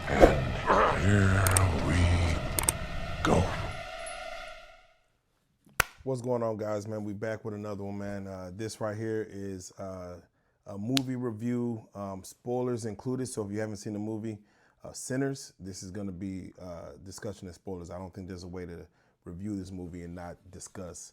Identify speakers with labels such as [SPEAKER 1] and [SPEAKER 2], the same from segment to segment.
[SPEAKER 1] And here we go. What's going on, guys, man? We back with another one, man. This right here is a movie review, spoilers included. So if you haven't seen the movie Sinners, this is going to be discussion of spoilers. I don't think there's a way to review this movie and not discuss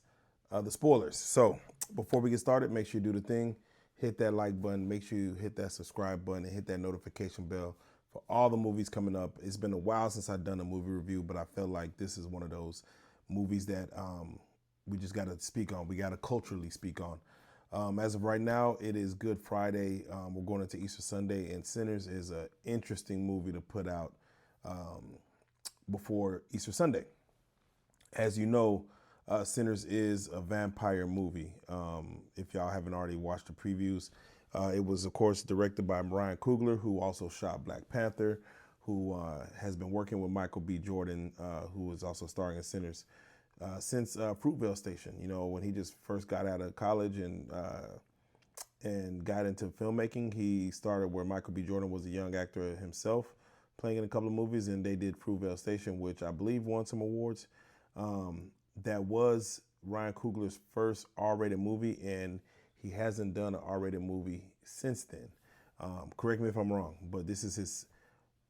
[SPEAKER 1] the spoilers. So before we get started, make sure you do the thing. Hit that like button. Make sure you hit that subscribe button and hit that notification bell for all the movies coming up. It's been a while since I've done a movie review, but I felt like this is one of those movies that we just got to speak on. We got to culturally speak on. As of right now, it is Good Friday. We're going into Easter Sunday, and Sinners is an interesting movie to put out before Easter Sunday. As you know, Sinners is a vampire movie. If y'all haven't already watched the previews, it was, of course, directed by Ryan Coogler, who also shot Black Panther, who has been working with Michael B. Jordan, who is also starring in Sinners, since Fruitvale Station. You know, when he just first got out of college and got into filmmaking, he started where Michael B. Jordan was a young actor himself, playing in a couple of movies, and they did Fruitvale Station, which I believe won some awards. That was Ryan Coogler's first R-rated movie, and he hasn't done an R-rated movie since then. Correct me if I'm wrong, but this is his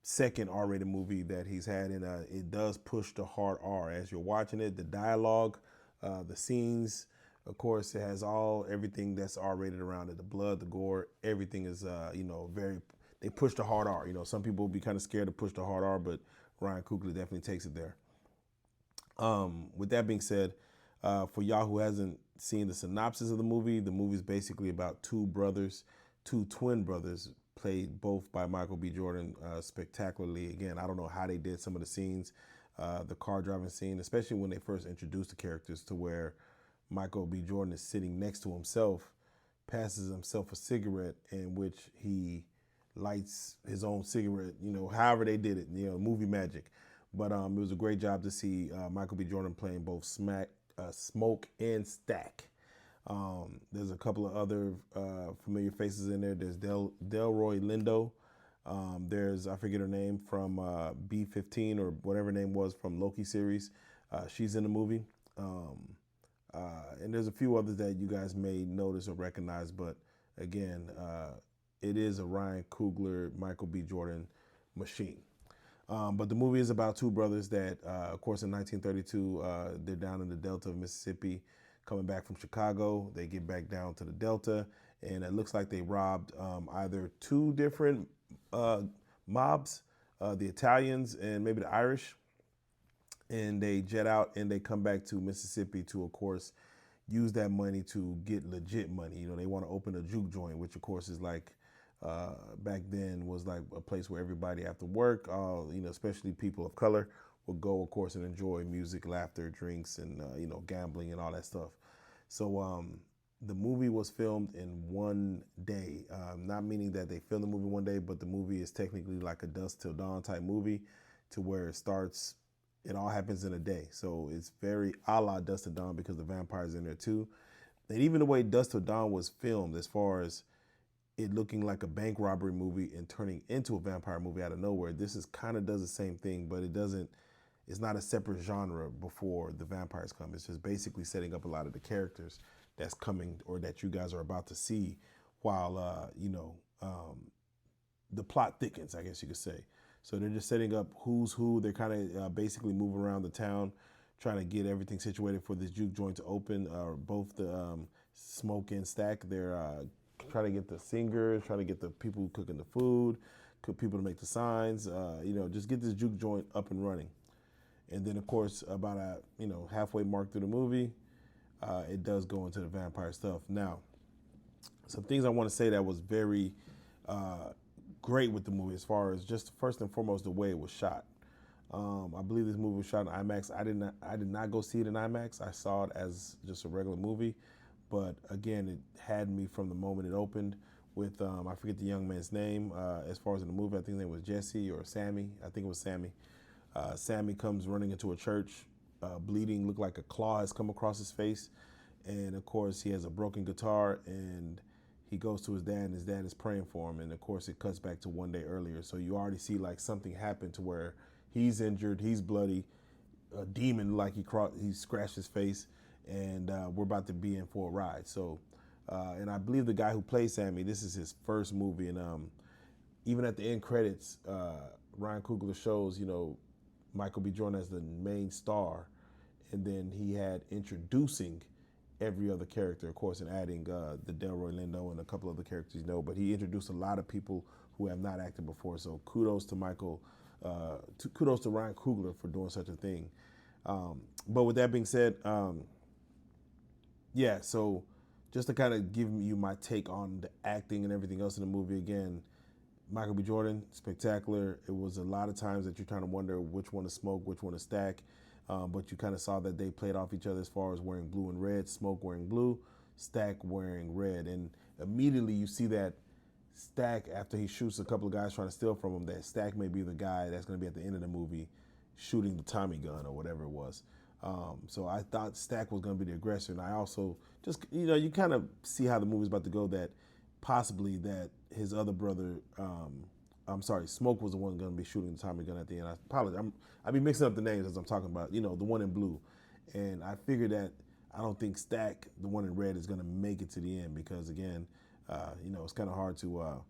[SPEAKER 1] second R-rated movie that he's had, and it does push the hard R as you're watching it. The dialogue, the scenes, of course, it has everything that's R-rated around it. The blood, the gore, everything is very. They push the hard R. You know, some people will be kind of scared to push the hard R, but Ryan Coogler definitely takes it there. With that being said, for y'all who hasn't seen the synopsis of the movie's basically about two brothers, two twin brothers, played both by Michael B. Jordan spectacularly. Again, I don't know how they did some of the scenes, the car driving scene, especially when they first introduced the characters, to where Michael B. Jordan is sitting next to himself, passes himself a cigarette, in which he lights his own cigarette, however they did it, movie magic. But it was a great job to see Michael B. Jordan playing both Smoke and Stack. There's a couple of other familiar faces in there. There's Delroy Lindo. There's, I forget her name, from B-15 or whatever her name was from Loki series. She's in the movie. And there's a few others that you guys may notice or recognize. But again, it is a Ryan Coogler, Michael B. Jordan machine. But the movie is about two brothers that, of course, in 1932, they're down in the Delta of Mississippi, coming back from Chicago. They get back down to the Delta, and it looks like they robbed either two different mobs, the Italians and maybe the Irish, and they jet out and they come back to Mississippi to, of course, use that money to get legit money. They want to open a juke joint, which, of course, is like, back then was like a place where everybody after work, especially people of color, would go, of course, and enjoy music, laughter, drinks, and gambling and all that stuff. So the movie was filmed in one day, not meaning that they filmed the movie one day, but the movie is technically like a Dusk Till Dawn type movie, to where it all happens in a day. So it's very a la Dusk Till Dawn because the vampires in there too. And even the way Dusk Till Dawn was filmed, as far as it looking like a bank robbery movie and turning into a vampire movie out of nowhere, this is kind of does the same thing, but it's not a separate genre before the vampires come. It's just basically setting up a lot of the characters that's coming or that you guys are about to see while, the plot thickens, I guess you could say. So they're just setting up who's who. They're kind of basically moving around the town, trying to get everything situated for this juke joint to open. Both the Smoke and Stack, they're trying to get the singers, trying to get the people cooking the food, people to make the signs, just get this juke joint up and running. And then, of course, about halfway mark through the movie, it does go into the vampire stuff. Now, some things I want to say that was very great with the movie, as far as just first and foremost the way it was shot. I believe this movie was shot in IMAX. I did not go see it in IMAX. I saw it as just a regular movie. But again, it had me from the moment it opened with, I forget the young man's name. As far as in the movie, I think his name was Jesse or Sammy. I think it was Sammy. Sammy comes running into a church, bleeding, looked like a claw has come across his face. And of course, he has a broken guitar, and he goes to his dad, and his dad is praying for him. And of course, it cuts back to one day earlier. So you already see like something happen to where he's injured, he's bloody, a demon like he scratched his face, and we're about to be in for a ride. So, and I believe the guy who plays Sammy, this is his first movie, and even at the end credits, Ryan Coogler shows Michael B. Jordan as the main star, and then he had introducing every other character, of course, and adding the Delroy Lindo and a couple other characters but he introduced a lot of people who have not acted before. So kudos to kudos to Ryan Coogler for doing such a thing. But with that being said, yeah, so just to kind of give you my take on the acting and everything else in the movie, again, Michael B. Jordan, spectacular. It was a lot of times that you're trying to wonder which one to Smoke, which one to Stack. But you kind of saw that they played off each other as far as wearing blue and red, Smoke wearing blue, Stack wearing red. And immediately you see that Stack, after he shoots a couple of guys trying to steal from him, that Stack may be the guy that's going to be at the end of the movie shooting the Tommy gun or whatever it was. So I thought Stack was going to be the aggressor. And I also just, you kind of see how the movie's about to go, that possibly that his other brother, Smoke was the one going to be shooting the Tommy gun at the end. I apologize. I be mixing up the names as I'm talking about, the one in blue. And I figured that I don't think Stack, the one in red, is going to make it to the end because, again, it's kind of hard to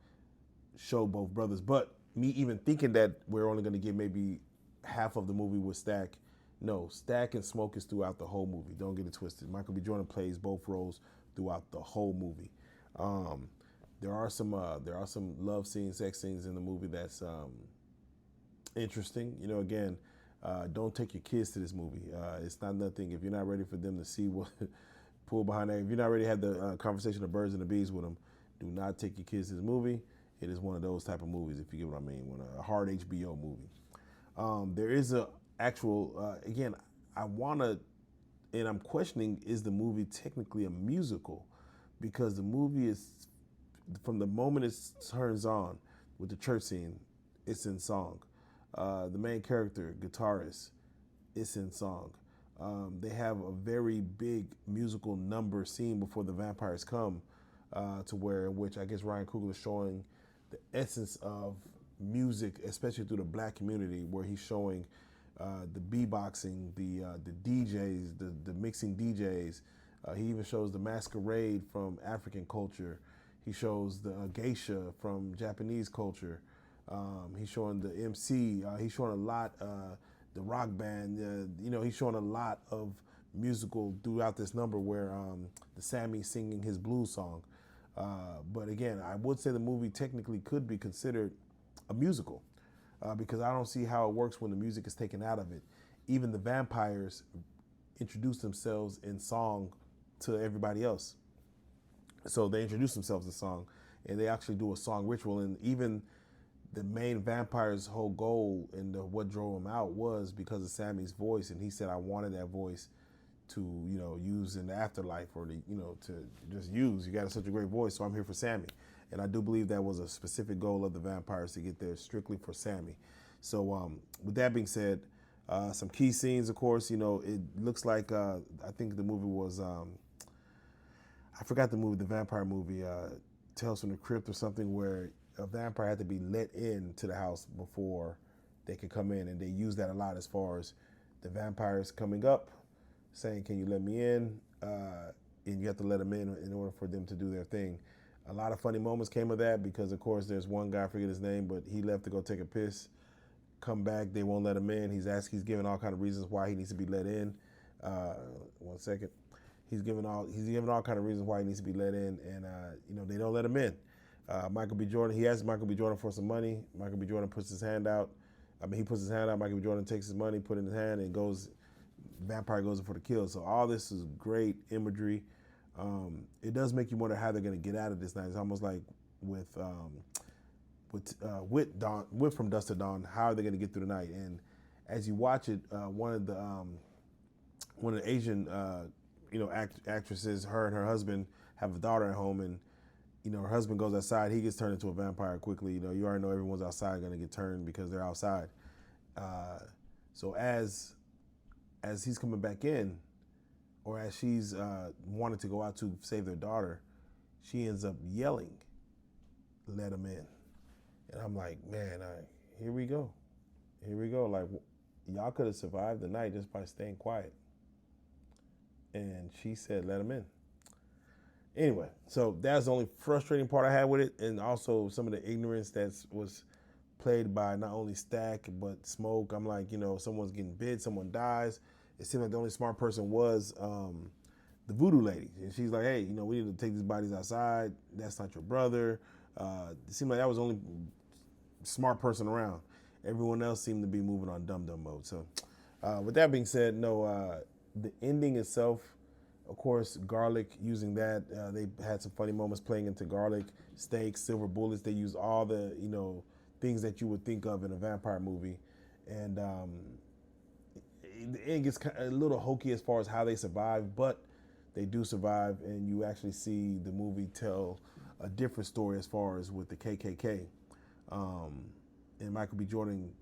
[SPEAKER 1] show both brothers. But me even thinking that we're only going to get maybe half of the movie with Stack, no, Stack and Smoke is throughout the whole movie. Don't get it twisted. Michael B. Jordan plays both roles throughout the whole movie. There are some love scenes, sex scenes in the movie that's interesting. Again, don't take your kids to this movie. It's not nothing if you're not ready for them to see what pull behind that. If you're not ready to have the conversation of birds and the bees with them, do not take your kids to this movie. It is one of those type of movies, if you get what I mean, a hard HBO movie. There is a actual, again, and I'm questioning, is the movie technically a musical? Because the movie is, from the moment it turns on with the church scene, it's in song. The main character, guitarist, it's in song. They have a very big musical number scene before the vampires come, to where, in which I guess Ryan Coogler is showing the essence of music, especially through the black community, where he's showing the beatboxing, the DJs, the mixing DJs. He even shows the masquerade from African culture. He shows the geisha from Japanese culture. He's showing the MC. He's showing a lot, the rock band. He's showing a lot of musical throughout this number where the Sammy's singing his blues song. But again, I would say the movie technically could be considered a musical because I don't see how it works when the music is taken out of it. Even the vampires introduce themselves in song to everybody else. So they introduce themselves in song, and they actually do a song ritual. And even the main vampire's whole goal and what drove him out was because of Sammy's voice. And he said, I wanted that voice to, use in the afterlife, or to just use. You got such a great voice, so I'm here for Sammy. And I do believe that was a specific goal of the vampires, to get there strictly for Sammy. So with that being said, some key scenes, of course, it looks like, I think the movie was, I forgot the movie, the vampire movie, Tales from the Crypt or something, where a vampire had to be let into the house before they could come in. And they use that a lot as far as the vampires coming up, saying, can you let me in? And you have to let them in order for them to do their thing. A lot of funny moments came of that because, of course, there's one guy, I forget his name, but he left to go take a piss. Come back, they won't let him in. He's giving all kind of reasons why he needs to be let in. 1 second. He's giving all kind of reasons why he needs to be let in, and they don't let him in. Michael B. Jordan, he asks Michael B. Jordan for some money. Michael B. Jordan puts his hand out. He puts his hand out. Michael B. Jordan takes his money, put it in his hand, and goes. Vampire goes in for the kill. So all this is great imagery. It does make you wonder how they're going to get out of this night. It's almost like with From Dusk to Dawn. How are they going to get through the night? And as you watch it, one of the Asian actresses, her and her husband have a daughter at home, and her husband goes outside. He gets turned into a vampire quickly. You already know everyone's outside going to get turned because they're outside. So as he's coming back in, or as she's wanted to go out to save their daughter, she ends up yelling, "Let him in." And I'm like, man, here we go. Here we go. Like, y'all could have survived the night just by staying quiet. And she said, "Let him in." Anyway, so that's the only frustrating part I had with it, and also some of the ignorance that was played by not only Stack but Smoke. I'm like, someone's getting bit, someone dies. It seemed like the only smart person was the voodoo lady, and she's like, "Hey, we need to take these bodies outside. That's not your brother." It seemed like that was the only smart person around. Everyone else seemed to be moving on dum-dum mode. So, with that being said, no, the ending itself, of course, Garlic using that. They had some funny moments playing into Garlic, stakes, silver bullets. They used all the, things that you would think of in a vampire movie. And it gets a little hokey as far as how they survive, but they do survive, and you actually see the movie tell a different story as far as with the KKK. And Michael B. Jordan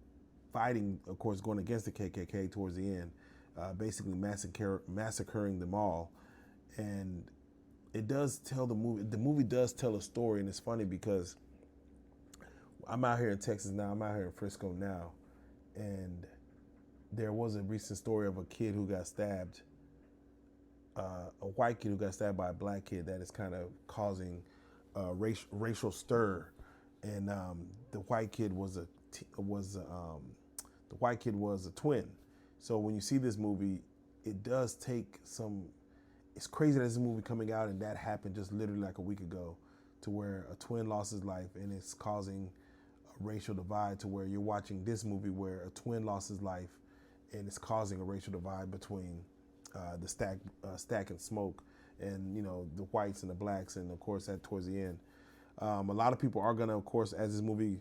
[SPEAKER 1] fighting, of course, going against the KKK towards the end, basically massacring them all. And it does tell the movie does tell a story, and it's funny because I'm out here in Texas now, I'm out here in Frisco now, and there was a recent story of a kid who got stabbed, a white kid who got stabbed by a black kid that is kind of causing racial stir. And the white kid was a twin. So when you see this movie, it does take some. It's crazy that this movie coming out and that happened just literally like a week ago, to where a twin lost his life and it's causing a racial divide. To where you're watching this movie where a twin lost his life and it's causing a racial divide between the Stack and Smoke, and the whites and the blacks, and of course that towards the end. A lot of people are gonna, of course, as this movie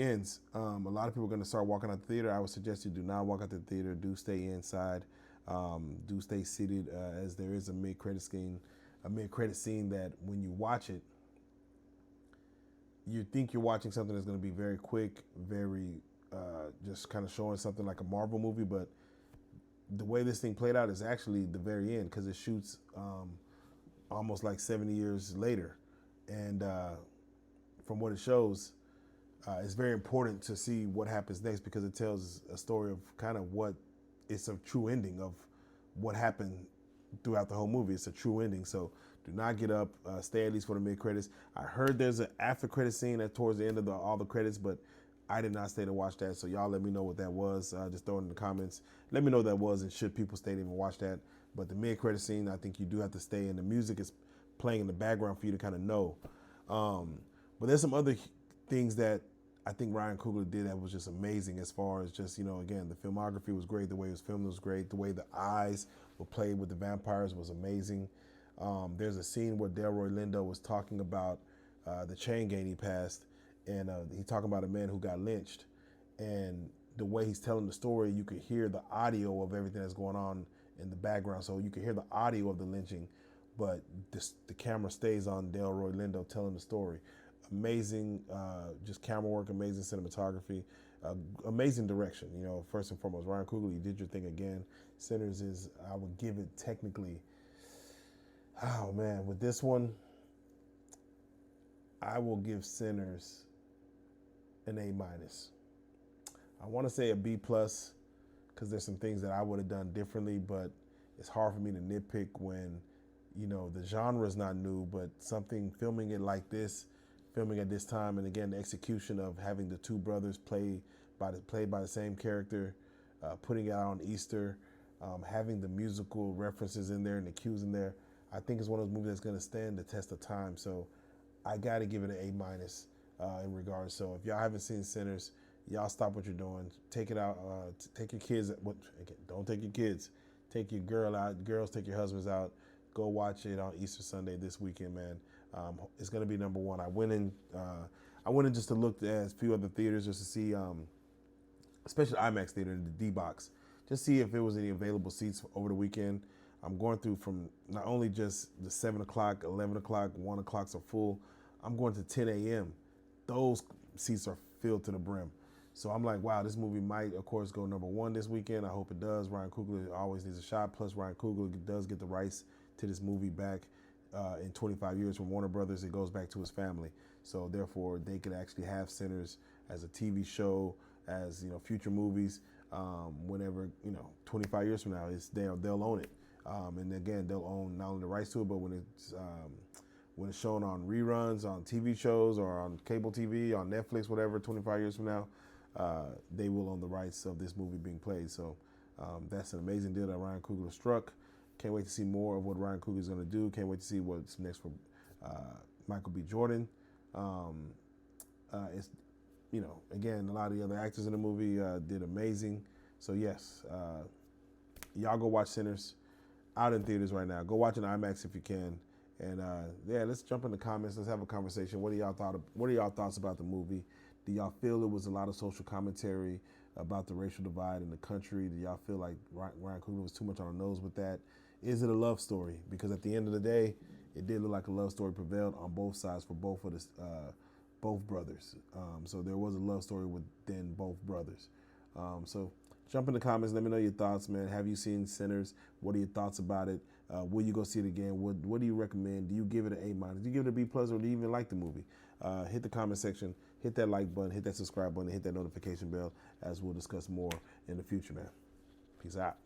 [SPEAKER 1] ends, a lot of people are gonna start walking out the theater. I would suggest you do not walk out the theater. Do stay inside. Do stay seated, as there is a mid-credit scene that when you watch it, you think you're watching something that's going to be very quick, very just kind of showing something like a Marvel movie, but the way this thing played out is actually the very end, because it shoots almost like 70 years later. And from what it shows, it's very important to see what happens next, because it tells a story of kind of what it's a true ending of what happened throughout the whole movie. It's a true ending. So do not get up. Stay at least for the mid credits. I heard there's an after credit scene at towards the end of all the credits, but I did not stay to watch that. So y'all let me know what that was. Just throw it in the comments. Let me know what that was, and should people stay to even watch that. But the mid credit scene, I think you do have to stay, and the music is playing in the background for you to kind of know. But there's some other things that I think Ryan Coogler did that was just amazing, as far as just, again, the filmography was great. The way it was filmed was great. The way the eyes were played with the vampires was amazing. There's a scene where Delroy Lindo was talking about the chain gang he passed, and he's talking about a man who got lynched. And the way he's telling the story, you could hear the audio of everything that's going on in the background. So you could hear the audio of the lynching, but the camera stays on Delroy Lindo telling the story. Amazing, just camera work, amazing cinematography, amazing direction. First and foremost, Ryan Coogler, you did your thing again. Sinners is, I would give it technically, oh man, with this one, I will give Sinners an A-. I want to say a B+, because there's some things that I would have done differently, but it's hard for me to nitpick when, the genre is not new, but something filming it like this, filming at this time, and again, the execution of having the two brothers played by the same character, putting it out on Easter, having the musical references in there and the cues in there, I think it's one of those movies that's going to stand the test of time. So I got to give it an A- in regards. So if y'all haven't seen Sinners, y'all stop what you're doing. Take it out. Take your kids. Don't take your kids. Take your girl out. Girls, take your husbands out. Go watch it on Easter Sunday this weekend, man. It's gonna be number one. I went in just to look at a few other theaters just to see, especially IMAX theater, the D box, just see if there was any available seats over the weekend. I'm going through from not only just the 7 o'clock, 11 o'clock, 1 o'clocks are full. I'm going to 10 a.m. Those seats are filled to the brim. So I'm like, wow, this movie might, of course, go number one this weekend. I hope it does. Ryan Coogler always needs a shot. Plus, Ryan Coogler does get the rights to this movie back. in 25 years from Warner Brothers, it goes back to his family. So therefore, they could actually have Sinners as a TV show, as future movies. Whenever 25 years from now, they'll own it. And again, they'll own not only the rights to it, but when it's shown on reruns, on TV shows, or on cable TV, on Netflix, whatever, 25 years from now, they will own the rights of this movie being played. So that's an amazing deal that Ryan Coogler struck. Can't wait to see more of what Ryan Coogler is going to do. Can't wait to see what's next for Michael B. Jordan. It's again, a lot of the other actors in the movie did amazing. So yes, y'all go watch Sinners, out in theaters right now. Go watch it in IMAX if you can. And yeah, let's jump in the comments. Let's have a conversation. What are y'all thoughts about the movie? Do y'all feel it was a lot of social commentary about the racial divide in the country? Do y'all feel like Ryan Coogler was too much on the nose with that? Is it a love story? Because at the end of the day, it did look like a love story prevailed on both sides for both brothers. So there was a love story within both brothers. So jump in the comments. Let me know your thoughts, man. Have you seen Sinners? What are your thoughts about it? Will you go see it again? What do you recommend? Do you give it an A-? Do you give it a B+, or do you even like the movie? Hit the comment section. Hit that like button. Hit that subscribe button. Hit that notification bell, as we'll discuss more in the future, man. Peace out.